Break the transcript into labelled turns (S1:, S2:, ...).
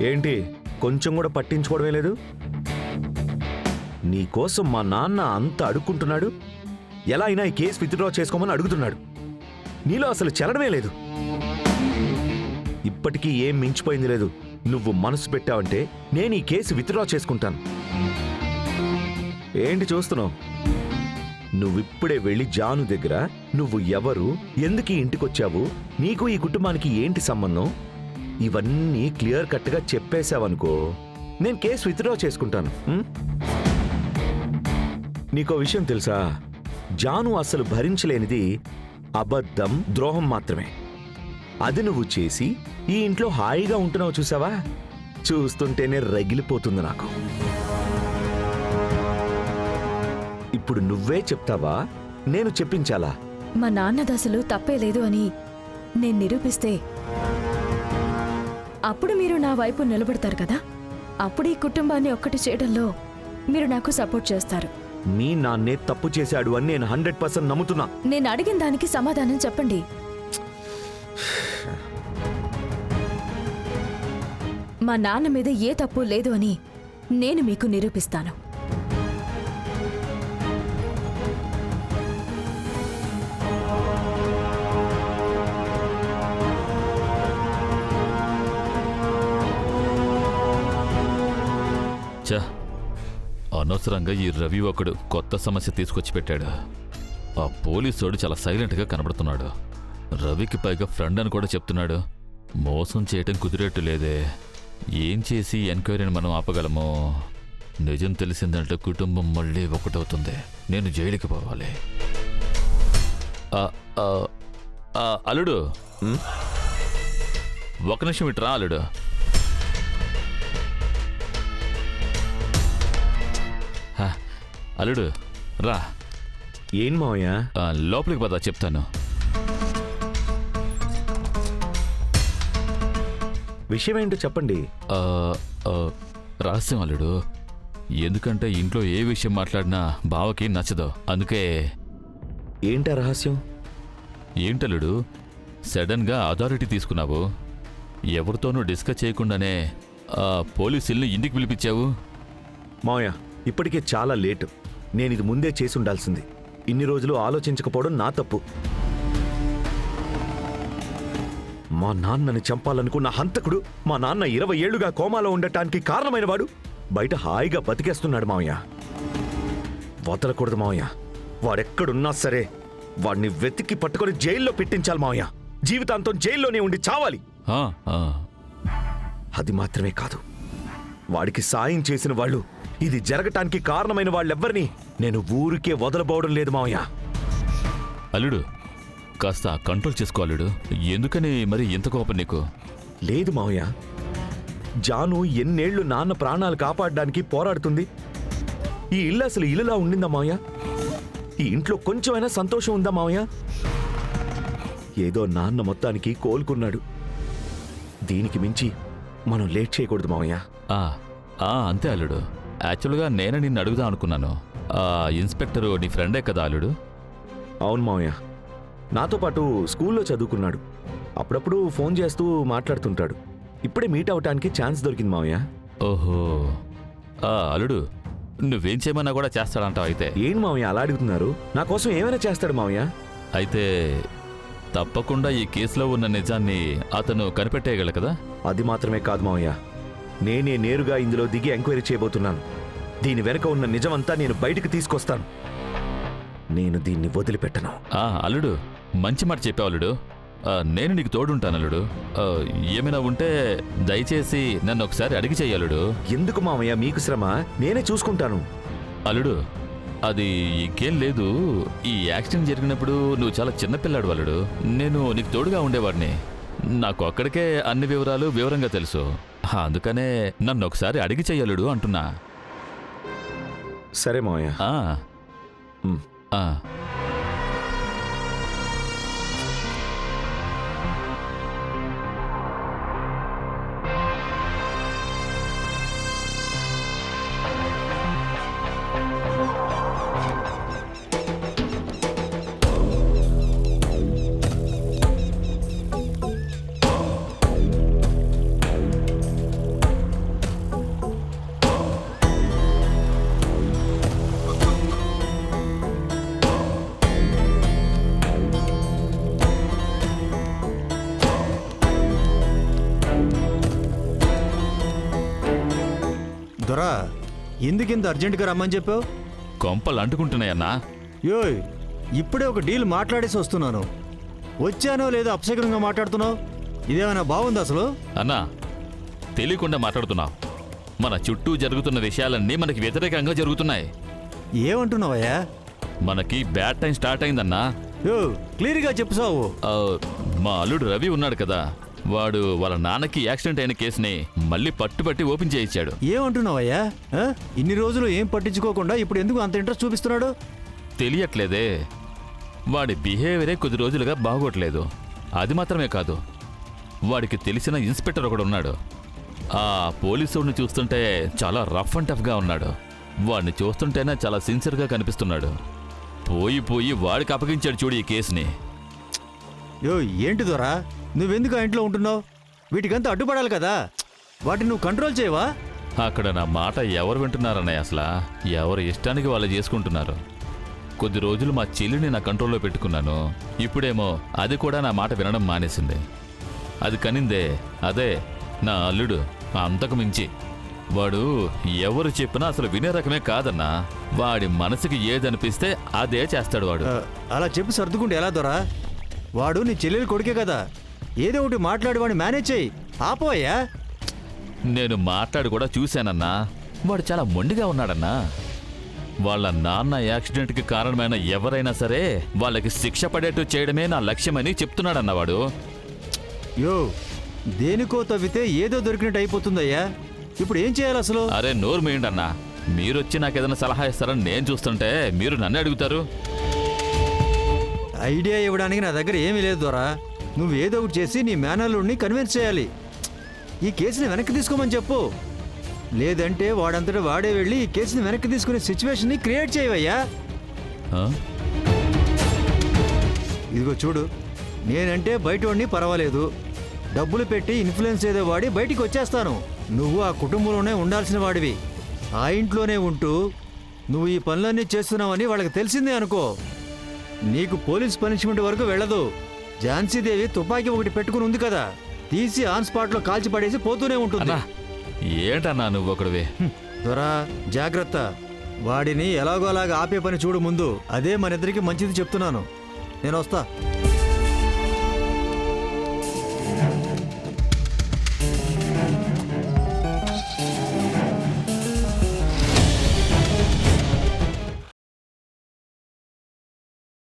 S1: ఏంటి కొంచెం కూడా పట్టించుకోవడమే లేదు? నీకోసం మా నాన్న అంత అడుక్కుంటున్నాడు, ఎలా అయినా ఈ కేసు విత్డ్రా చేసుకోమని అడుగుతున్నాడు. నీలో అసలు చలనమే లేదు. ఇప్పటికీ ఏం మించిపోయింది లేదు. నువ్వు మనసు పెట్టావంటే నేను ఈ కేసు విత్డ్రా చేసుకుంటాను. ఏంటి చూస్తున్నావు? నువ్విప్పుడే వెళ్ళి జాను దగ్గర నువ్వు ఎవరు, ఎందుకు ఈ ఇంటికొచ్చావు, నీకు ఈ కుటుంబానికి ఏంటి సంబంధం, ఇవన్నీ క్లియర్ కట్గా చెప్పేశావనుకో, నేను కేసు విత్డ్రా చేసుకుంటాను. నీకో విషయం తెలుసా? జాను అసలు భరించలేనిది అబద్ధం, ద్రోహం మాత్రమే. అది నువ్వు చేసి ఈ ఇంట్లో హాయిగా ఉంటున్నావు చూసావా? చూస్తుంటేనే రగిలిపోతుంది నాకు. ఇప్పుడు నువ్వే చెప్తావా, నేను చెప్పించాలా?
S2: మా నాన్న దశలు తప్పే లేదు అని నేను నిరూపిస్తే అప్పుడు మీరు నా వైపు నిలబడతారు కదా. అప్పుడు ఈ కుటుంబాన్ని ఒక్కటి చేయడంలో మీరు నాకు సపోర్ట్ చేస్తారు.
S1: మీ నాన్నే తప్పు చేశాడు అని నేను 100% నమ్ముతున్నా.
S2: నేను అడిగిన దానికి సమాధానం చెప్పండి. మా నాన్న మీద ఏ తప్పు లేదు అని నేను మీకు నిరూపిస్తాను.
S3: అనవసరంగా ఈ రవి ఒకడు కొత్త సమస్య తీసుకొచ్చి పెట్టాడు. ఆ పోలీసోడు చాలా సైలెంట్గా కనబడుతున్నాడు. రవికి పైగా ఫ్రెండ్ అని కూడా చెప్తున్నాడు. మోసం చేయటం కుదిరేట్టు లేదే. ఏం చేసి ఎంక్వైరీని మనం ఆపగలము? నిజం తెలిసిందంటే కుటుంబం మళ్ళీ ఒకటవుతుంది. నేను జైలుకి పోవాలి. అల్లుడు, ఒక నిమిషం ఇట్రా అల్లుడు. అల్లుడు రా.
S1: ఏం మావయ్య?
S3: లోపలికి పదా చెప్తాను.
S1: విషయం ఏంటో చెప్పండి.
S3: రహస్యం అల్లుడు. ఎందుకంటే ఇంట్లో ఏ విషయం మాట్లాడినా బావకి నచ్చదు. అందుకే.
S1: ఏంటా రహస్యం?
S3: ఏంటల్లుడు సడన్గా అథారిటీ తీసుకున్నావు? ఎవరితోనూ డిస్కస్ చేయకుండానే పోలీసుల్ని ఇంటికి పిలిపించావు?
S1: మావయ్య, ఇప్పటికే చాలా లేటు. నేను ఇది ముందే చేసి ఉండాల్సింది. ఇన్ని రోజులు ఆలోచించకపోవడం నా తప్పు. మా నాన్నని చంపాలనుకున్న హంతకుడు, మా నాన్న 20 ఏళ్లుగా కోమాలో ఉండటానికి కారణమైన వాడు బయట హాయిగా బతికేస్తున్నాడు మావయ్య. వదలకూడదు మావయ్య. వాడెక్కడున్నా సరే వాడిని వెతికి పట్టుకొని జైల్లో పెట్టించాలి మావయ్య. జీవితాంతం జైల్లోనే ఉండి చావాలి. అది మాత్రమే కాదు, వాడికి సాయం చేసిన వాళ్ళు, ఇది జరగటానికి కారణమైన వాళ్ళెవ్వరినీ నేను ఊరికే వదలబోవడం లేదు మావయ్య.
S3: అల్లుడు కాస్త కంట్రోల్ చేసుకో అల్లుడు. ఎందుకని మరి ఎంత కోపం నీకు?
S1: లేదు మావయ్య, జాను ఎన్నేళ్లు నాన్న ప్రాణాలు కాపాడడానికి పోరాడుతుంది. ఈ ఇల్లు అసలు ఇల్లులా ఉండిందా మావయ్య? ఈ ఇంట్లో కొంచెమైనా సంతోషం ఉందా మావయ్య? ఏదో నాన్న మొత్తానికి కోలుకున్నాడు. దీనికి మించి మనం లేట్ చేయకూడదు మావయ్య.
S3: అంతే అల్లుడు. యాక్చువల్గా నేను నిన్ను అడుగుదా అనుకున్నాను. ఇన్స్పెక్టరు నీ ఫ్రెండే కదా అల్లుడు?
S1: అవును మావయ్య, నాతో పాటు స్కూల్లో చదువుకున్నాడు. అప్పుడప్పుడు ఫోన్ చేస్తూ మాట్లాడుతుంటాడు. ఇప్పుడే మీట్ అవటానికి ఛాన్స్ దొరికింది మావయ్య.
S3: ఓహో, అల్లుడు నువ్వేం చేయమన్నా కూడా చేస్తాడంటావు అయితే?
S1: ఏం మావయ్య అలా అడుగుతున్నారు? నా కోసం ఏమైనా చేస్తాడు మావయ్య.
S3: అయితే తప్పకుండా ఈ కేసులో ఉన్న నిజాన్ని అతను కనిపెట్టేయగల కదా?
S1: అది మాత్రమే కాదు మావయ్య, నేనే నేరుగా ఇందులో దిగి ఎంక్వైరీ చేయబోతున్నాను. దీని వెనక ఉన్న నిజమంతా నేను బయటకు తీసుకొస్తాను. నేను దీన్ని వదిలిపెట్టను.
S3: అల్లుడు మంచి మాట చెప్పావు అల్లుడు. నేను నీకు తోడుంటాను అల్లుడు. ఏమైనా ఉంటే దయచేసి నన్ను ఒకసారి అడిగి చెయ్యలుడు.
S1: ఎందుకు మామయ్య మీకు శ్రమ? నేనే చూసుకుంటాను.
S3: అల్లుడు అది ఇంకేం లేదు. ఈ యాక్సిడెంట్ జరిగినప్పుడు నువ్వు చాలా చిన్నపిల్లాడు అల్లుడు. నేను నీకు తోడుగా ఉండేవాడిని. నాకు అక్కడికే అన్ని వివరాలు వివరంగా తెలుసు. అందుకనే నన్ను ఒకసారి అడిగి చెయ్యలుడు అంటున్నా.
S1: సరే మామయ్య.
S4: దొరా ఎందుకింత అర్జెంటుగా రమ్మని చెప్పావు?
S3: కొంపలు అంటుకుంటున్నాయన్నా.
S4: యోయ్ ఇప్పుడే ఒక డీల్ మాట్లాడేసి వస్తున్నాను. వచ్చానో లేదో అపశకునంగా మాట్లాడుతున్నావు. ఇదేమైనా బాగుంది అసలు?
S3: అన్నా, తెలియకుండా మాట్లాడుతున్నావు. మన చుట్టూ జరుగుతున్న విషయాలన్నీ మనకి వ్యతిరేకంగా జరుగుతున్నాయి.
S4: ఏమంటున్నావయ్యా?
S3: మనకి బ్యాడ్ టైం స్టార్ట్ అయిందన్నా.
S4: యో క్లియర్గా చెప్పు సావు.
S3: ఆ, మా అల్లుడు రవి ఉన్నాడు కదా, వాడు వాళ్ళ నాన్నకి యాక్సిడెంట్ అయిన కేసుని మళ్ళీ పట్టుబట్టి ఓపెన్ చేయించాడు.
S4: ఏమంటున్నావయ్యా? ఇన్ని రోజులు ఏం పట్టించుకోకుండా ఇప్పుడు ఎందుకు అంత ఇంట్రెస్ట్ చూపిస్తున్నాడు?
S3: తెలియట్లేదే. వాడి బిహేవియరే కొద్ది రోజులుగా బాగోట్లేదు. అది మాత్రమే కాదు, వాడికి తెలిసిన ఇన్స్పెక్టర్ ఒకడు ఉన్నాడు. ఆ పోలీసుడిని చూస్తుంటే చాలా రఫ్ అండ్ టఫ్గా ఉన్నాడు. వాడిని చూస్తుంటేనే చాలా సిన్సియర్గా కనిపిస్తున్నాడు. పోయి పోయి వాడికి అప్పగించాడు చూడు ఈ కేసుని.
S4: యో ఏంటి దొరా, నువ్వెందుకు ఆ ఇంట్లో ఉంటున్నావు? వీటికంతా అడ్డుపడాలి కదా, వాటిని నువ్వు కంట్రోల్ చేయవా?
S3: అక్కడ నా మాట ఎవరు వింటున్నారన్నయ్య? అసలు ఎవరి ఇష్టానికి వాళ్ళు చేసుకుంటున్నారు. కొద్ది రోజులు మా చెల్లిని నా కంట్రోల్లో పెట్టుకున్నాను. ఇప్పుడేమో అది కూడా నా మాట వినడం మానేసింది. అది కనిందే అదే నా అల్లుడు. అంతకు మించి వాడు ఎవరు చెప్పినా అసలు వినే రకమే కాదన్నా. వాడి మనసుకి ఏదనిపిస్తే అదే చేస్తాడు వాడు.
S4: అలా చెప్పి సర్దుకుంటే ఎలా దొరా? వాడు నీ చెల్లెలు కొడుకే కదా, ఏదో ఒకటి మాట్లాడి వాడిని మేనేజ్ చేయి. ఆపోయ్యా.
S3: నేను మాట్లాడి కూడా చూశానన్నా, వాడు చాలా మొండిగా ఉన్నాడన్నా. వాళ్ళ నాన్న యాక్సిడెంట్కి కారణమైన ఎవరైనా సరే వాళ్ళకి శిక్ష పడేట్టు చేయడమే నా లక్ష్యమని చెప్తున్నాడన్న వాడు.
S4: యో దేనికో తవ్వితే ఏదో దొరికినట్టు అయిపోతుందయ్యా. ఇప్పుడు ఏం చేయాలి అసలు?
S3: అరే నోరు మేయండి అన్నా. మీరొచ్చి నాకేదైనా సలహా ఇస్తారని నేను చూస్తుంటే మీరు నన్ను అడుగుతారు.
S4: ఐడియా ఇవ్వడానికి నా దగ్గర ఏమీ లేదు దొరా. నువ్వు ఏదో ఒకటి చేసి నీ మేనల్లుడిని కన్విన్స్ చేయాలి. ఈ కేసుని వెనక్కి తీసుకోమని చెప్పు. లేదంటే వాడంతటా వాడే వెళ్ళి ఈ కేసుని వెనక్కి తీసుకునే సిచ్యువేషన్ని క్రియేట్ చేయవయ్యా.
S3: ఆ?
S4: ఇదిగో చూడు, నేనంటే బయటవాడిని పర్వాలేదు, డబ్బులు పెట్టి ఇన్ఫ్లుయెన్స్ ఏదో వాడి బయటికి వచ్చేస్తాను. నువ్వు ఆ కుటుంబంలోనే ఉండాల్సిన వాడివి. ఆ ఇంట్లోనే ఉంటూ నువ్వు ఈ పనులన్నీ చేస్తున్నావని వాళ్ళకి తెలిసిందే అనుకో, నీకు పోలీస్ పనిష్మెంట్ వరకు వెళ్ళదు. ఝాన్సీదేవి తుపాకీ ఒకటి పెట్టుకుని ఉంది కదా, తీసి ఆన్ స్పాట్లో కాల్చి పడేసి పోతూనే ఉంటుంది.
S3: అన్నా ఏంటన్నా నువ్వు ఒకడివి?
S4: దొరా జాగ్రత్త, వాడిని ఎలాగోలాగా ఆపే పని చూడు ముందు. అదే మన ఇద్దరికి మంచిది చెప్తున్నాను. నేను వస్తా.